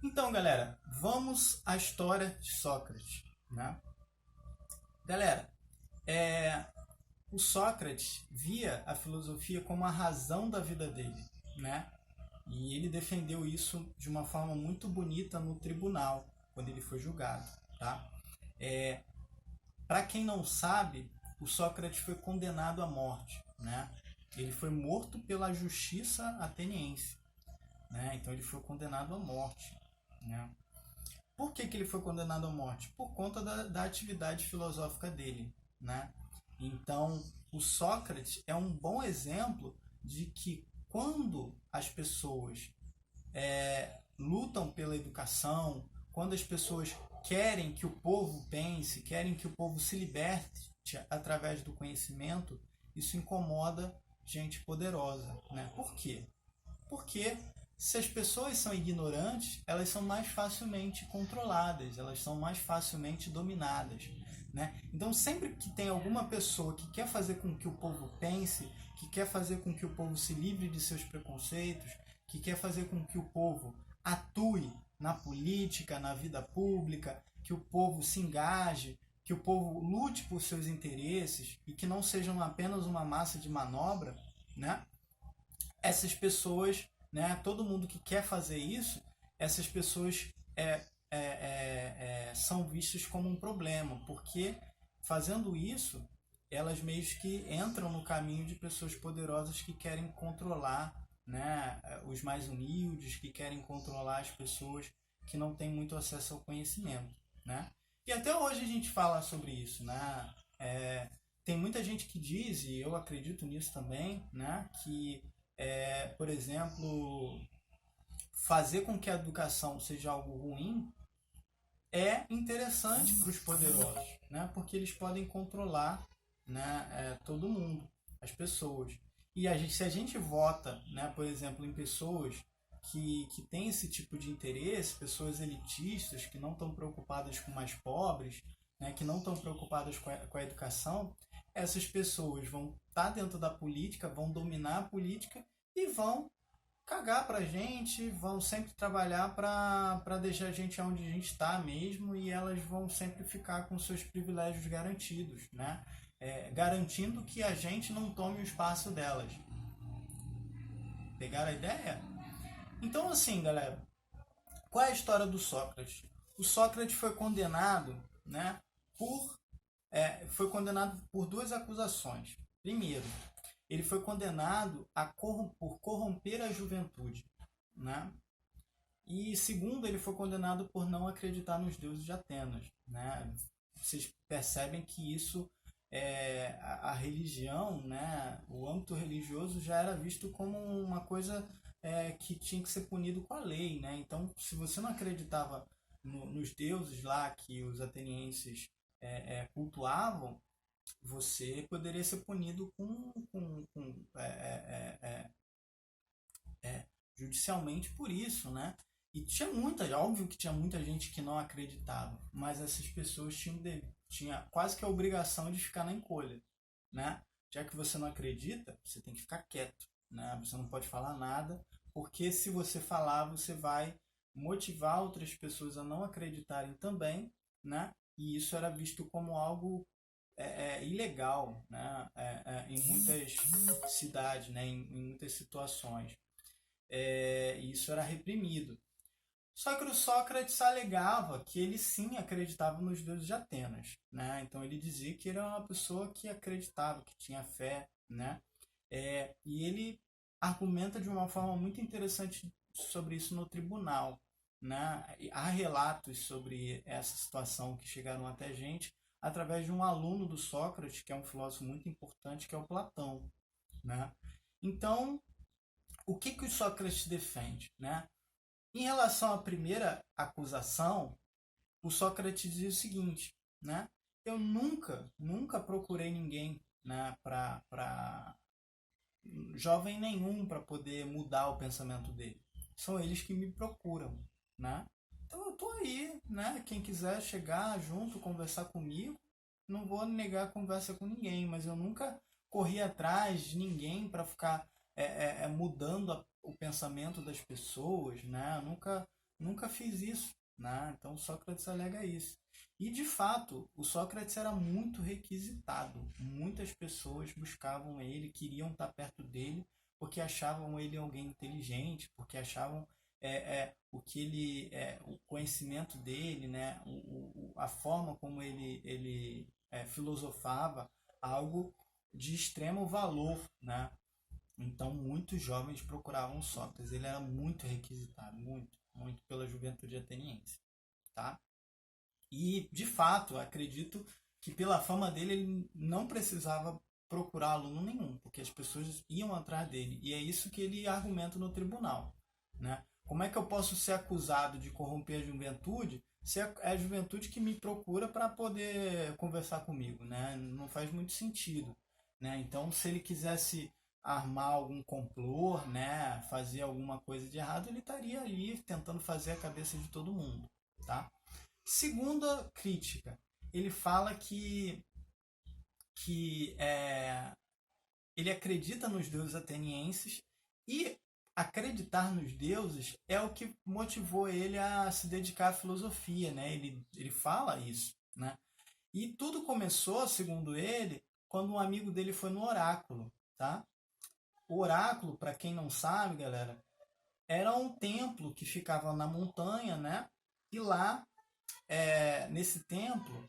Então, galera, vamos à história de Sócrates, né? Galera, é, o Sócrates via a filosofia como a razão da vida dele, né? E ele defendeu isso de uma forma muito bonita no tribunal, quando ele foi julgado, tá? Para quem não sabe, o Sócrates foi condenado à morte, né? Ele foi morto pela justiça ateniense, né? Então ele foi condenado à morte, né? Por que ele foi condenado à morte? Por conta da atividade filosófica dele, né? Então, o Sócrates é um bom exemplo de que quando as pessoas lutam pela educação, quando as pessoas querem que o povo pense, querem que o povo se liberte através do conhecimento, isso incomoda gente poderosa, né? Por quê? Porque se as pessoas são ignorantes, elas são mais facilmente controladas, elas são mais facilmente dominadas, né? Então, sempre que tem alguma pessoa que quer fazer com que o povo pense, que quer fazer com que o povo se livre de seus preconceitos, que quer fazer com que o povo atue na política, na vida pública, que o povo se engaje, que o povo lute por seus interesses e que não sejam apenas uma massa de manobra, né? Essas pessoas, né, todo mundo que quer fazer isso, essas pessoas são vistas como um problema, porque fazendo isso, elas meio que entram no caminho de pessoas poderosas que querem controlar, né, os mais humildes, que querem controlar as pessoas que não têm muito acesso ao conhecimento, né? E até hoje a gente fala sobre isso, né? Tem muita gente que diz, e eu acredito nisso também, né, que por exemplo, fazer com que a educação seja algo ruim é interessante para os poderosos, né? Porque eles podem controlar, né, todo mundo, as pessoas. E se a gente vota, né, por exemplo, em pessoas que têm esse tipo de interesse, pessoas elitistas, que não estão preocupadas com mais pobres, né, que não estão preocupadas com a educação, essas pessoas vão estar dentro da política, vão dominar a política e vão cagar pra gente, vão sempre trabalhar para deixar a gente onde a gente está mesmo e elas vão sempre ficar com seus privilégios garantidos, né? Garantindo que a gente não tome o espaço delas. Pegaram a ideia? Então, assim, galera, qual é a história do Sócrates? O Sócrates foi condenado, né, foi condenado por duas acusações. Primeiro, ele foi condenado por corromper a juventude, né? E segundo, ele foi condenado por não acreditar nos deuses de Atenas, né? Vocês percebem que isso a religião, né? O âmbito religioso já era visto como uma coisa que tinha que ser punido com a lei, né? Então, se você não acreditava nos deuses lá que os atenienses cultuavam, você poderia ser punido judicialmente por isso, né? E óbvio que tinha muita gente que não acreditava, mas essas pessoas tinha quase que a obrigação de ficar na encolha, né? Já que você não acredita, você tem que ficar quieto, né? Você não pode falar nada, porque se você falar, você vai motivar outras pessoas a não acreditarem também, né? E isso era visto como algo ilegal, né? Em muitas cidades, né? Em muitas situações. E isso era reprimido. Só que o Sócrates alegava que ele sim acreditava nos deuses de Atenas, né? Então ele dizia que era uma pessoa que acreditava, que tinha fé, né? E ele argumenta de uma forma muito interessante sobre isso no tribunal, né? E há relatos sobre essa situação que chegaram até a gente através de um aluno do Sócrates, que é um filósofo muito importante, que é o Platão, né? Então, o que o Sócrates defende, né? Em relação à primeira acusação, o Sócrates diz o seguinte, né? Eu nunca procurei ninguém, né, para jovem nenhum para poder mudar o pensamento dele. São eles que me procuram, né? Então eu tô aí, né? Quem quiser chegar junto, conversar comigo, não vou negar a conversa com ninguém, mas eu nunca corri atrás de ninguém para ficar mudando o pensamento das pessoas, né? Eu nunca fiz isso, né? Então Sócrates alega isso. E de fato, o Sócrates era muito requisitado. Muitas pessoas buscavam ele, queriam estar perto dele, porque achavam ele alguém inteligente, porque achavam o conhecimento dele, né? A forma como ele filosofava, algo de extremo valor, né? Então muitos jovens procuravam Sócrates. Ele era muito requisitado, muito, muito pela juventude ateniense, tá? E de fato, acredito que pela fama dele ele não precisava procurar aluno nenhum, porque as pessoas iam atrás dele. E é isso que ele argumenta no tribunal, né? Como é que eu posso ser acusado de corromper a juventude se é a juventude que me procura para poder conversar comigo, né? Não faz muito sentido, né? Então, se ele quisesse armar algum complô, né, fazer alguma coisa de errado, ele estaria ali tentando fazer a cabeça de todo mundo, tá? Segunda crítica, ele fala que ele acredita nos deuses atenienses e acreditar nos deuses é o que motivou ele a se dedicar à filosofia, né? Ele fala isso, né? E tudo começou, segundo ele, quando um amigo dele foi no oráculo, tá? O oráculo, para quem não sabe, galera, era um templo que ficava na montanha, né? E lá, nesse templo,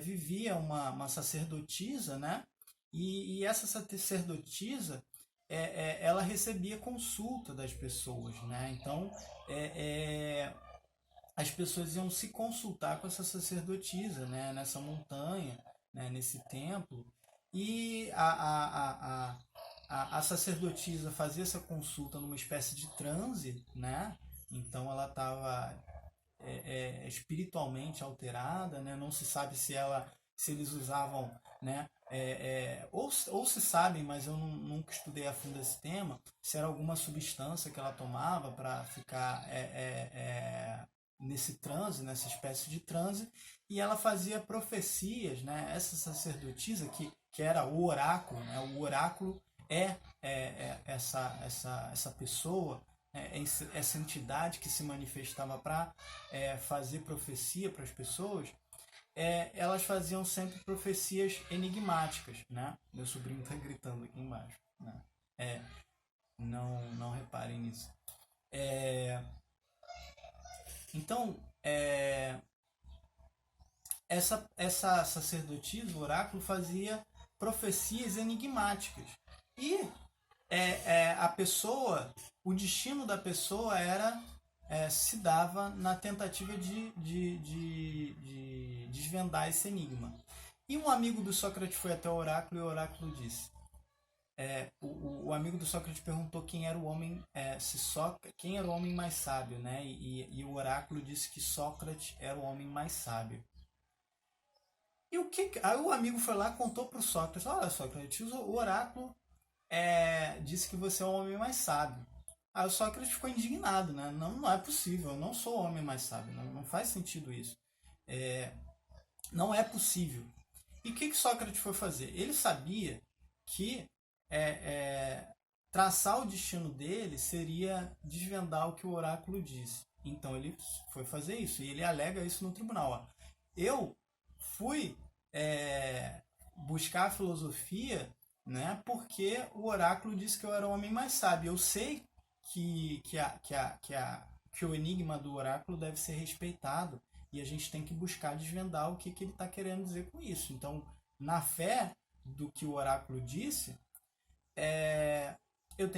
vivia uma sacerdotisa, né? E essa sacerdotisa, ela recebia consulta das pessoas, né? Então, as pessoas iam se consultar com essa sacerdotisa, né? Nessa montanha, né? Nesse templo. E a sacerdotisa fazia essa consulta numa espécie de transe, né? Então ela estava espiritualmente alterada, né? Não se sabe se eles usavam, né? Ou se sabem, mas eu nunca estudei a fundo esse tema, se era alguma substância que ela tomava para ficar nesse transe, nessa espécie de transe, e ela fazia profecias, né? Essa sacerdotisa que era o oráculo, né? O oráculo essa pessoa, essa entidade que se manifestava para fazer profecia para as pessoas. Elas faziam sempre profecias enigmáticas, né? Meu sobrinho está gritando aqui embaixo, né? Não reparem nisso. Então, essa sacerdotisa, o oráculo, fazia profecias enigmáticas. E a pessoa, o destino da pessoa se dava na tentativa de desvendar esse enigma. E um amigo do Sócrates foi até o oráculo e o oráculo disse. O amigo do Sócrates perguntou quem era o homem, quem era o homem mais sábio, né? E o oráculo disse que Sócrates era o homem mais sábio. E aí o amigo foi lá e contou para o Sócrates: olha, Sócrates, o oráculo disse que você é o homem mais sábio. Aí o Sócrates ficou indignado, né? Não é possível, eu não sou o homem mais sábio, não faz sentido isso. Não é possível. E o que Sócrates foi fazer? Ele sabia que traçar o destino dele seria desvendar o que o oráculo disse. Então ele foi fazer isso, e ele alega isso no tribunal. Ó. Eu fui buscar a filosofia, né, porque o oráculo disse que eu era o homem mais sábio. Eu sei que o enigma do oráculo deve ser respeitado e a gente tem que buscar desvendar o que ele está querendo dizer com isso. Então, na fé do que o oráculo disse, eu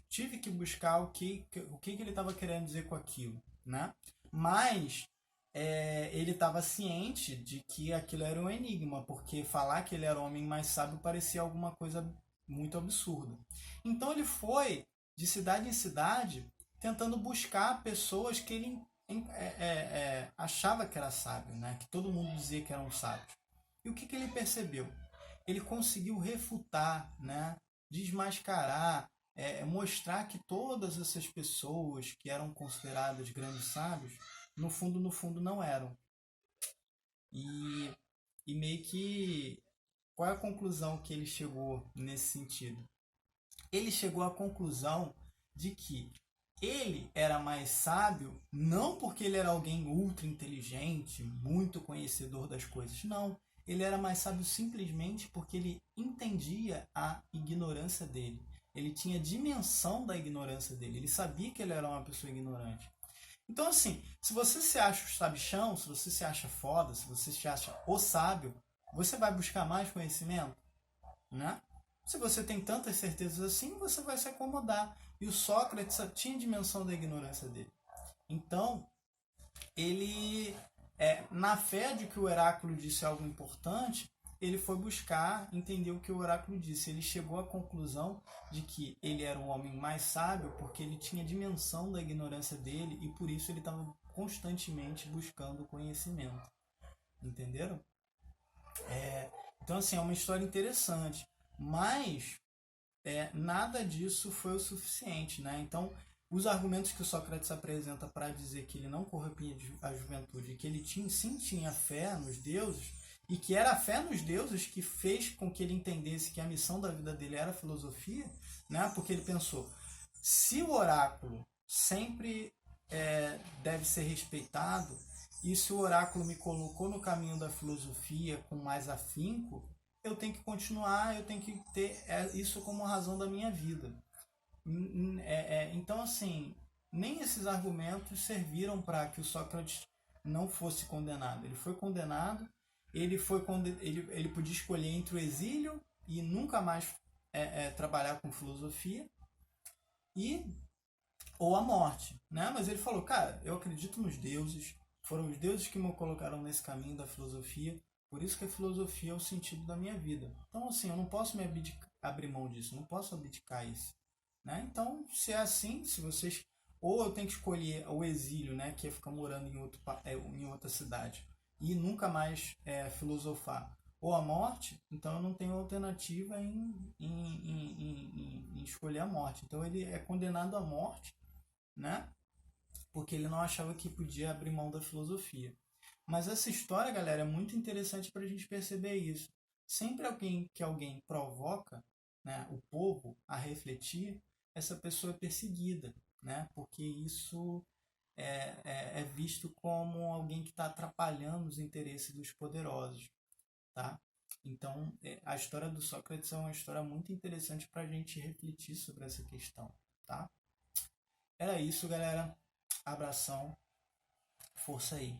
tive que buscar o que ele estava querendo dizer com aquilo, né? Mas ele estava ciente de que aquilo era um enigma, porque falar que ele era o homem mais sábio parecia alguma coisa muito absurda. Então ele foi de cidade em cidade tentando buscar pessoas que ele achava que era sábio, né? Que todo mundo dizia que eram sábios. E o que ele percebeu? Ele conseguiu refutar, né? Desmascarar, mostrar que todas essas pessoas que eram consideradas grandes sábios, no fundo não eram. E meio que qual é a conclusão que ele chegou nesse sentido? Ele chegou à conclusão de que ele era mais sábio não porque ele era alguém ultra inteligente, muito conhecedor das coisas, não. Ele era mais sábio simplesmente porque ele entendia a ignorância dele. Ele tinha dimensão da ignorância dele. Ele sabia que ele era uma pessoa ignorante. Então, assim, se você se acha o sabichão, se você se acha foda, se você se acha o sábio, você vai buscar mais conhecimento, né? Se você tem tantas certezas assim, você vai se acomodar. E o Sócrates tinha dimensão da ignorância dele. Então, ele, na fé de que o oráculo disse algo importante, ele foi buscar entender o que o oráculo disse. Ele chegou à conclusão de que ele era um homem mais sábio porque ele tinha dimensão da ignorância dele e por isso ele estava constantemente buscando conhecimento. Entenderam? Então, assim, é uma história interessante. Mas nada disso foi o suficiente, né? Então, os argumentos que o Sócrates apresenta para dizer que ele não corrompia a juventude, que ele sim tinha fé nos deuses, e que era a fé nos deuses que fez com que ele entendesse que a missão da vida dele era a filosofia, né? Porque ele pensou, se o oráculo sempre deve ser respeitado, e se o oráculo me colocou no caminho da filosofia com mais afinco, eu tenho que continuar, eu tenho que ter isso como razão da minha vida. Então, assim, nem esses argumentos serviram para que o Sócrates não fosse condenado. Ele foi condenado, ele podia escolher entre o exílio e nunca mais trabalhar com filosofia, ou a morte, né? Mas ele falou, cara, eu acredito nos deuses, foram os deuses que me colocaram nesse caminho da filosofia, por isso que a filosofia é o sentido da minha vida. Então, assim, eu não posso abrir mão disso, eu não posso abdicar isso, né? Então, se é assim, se vocês... Ou eu tenho que escolher o exílio, né? Que é ficar morando em outra cidade e nunca mais filosofar. Ou a morte, então eu não tenho alternativa em escolher a morte. Então ele é condenado à morte, né? Porque ele não achava que podia abrir mão da filosofia. Mas essa história, galera, é muito interessante para a gente perceber isso. Sempre que alguém provoca, né, o povo a refletir, essa pessoa é perseguida, né? Porque isso é visto como alguém que está atrapalhando os interesses dos poderosos, tá? Então, a história do Sócrates é uma história muito interessante para a gente refletir sobre essa questão, tá? Era isso, galera. Abração. Força aí.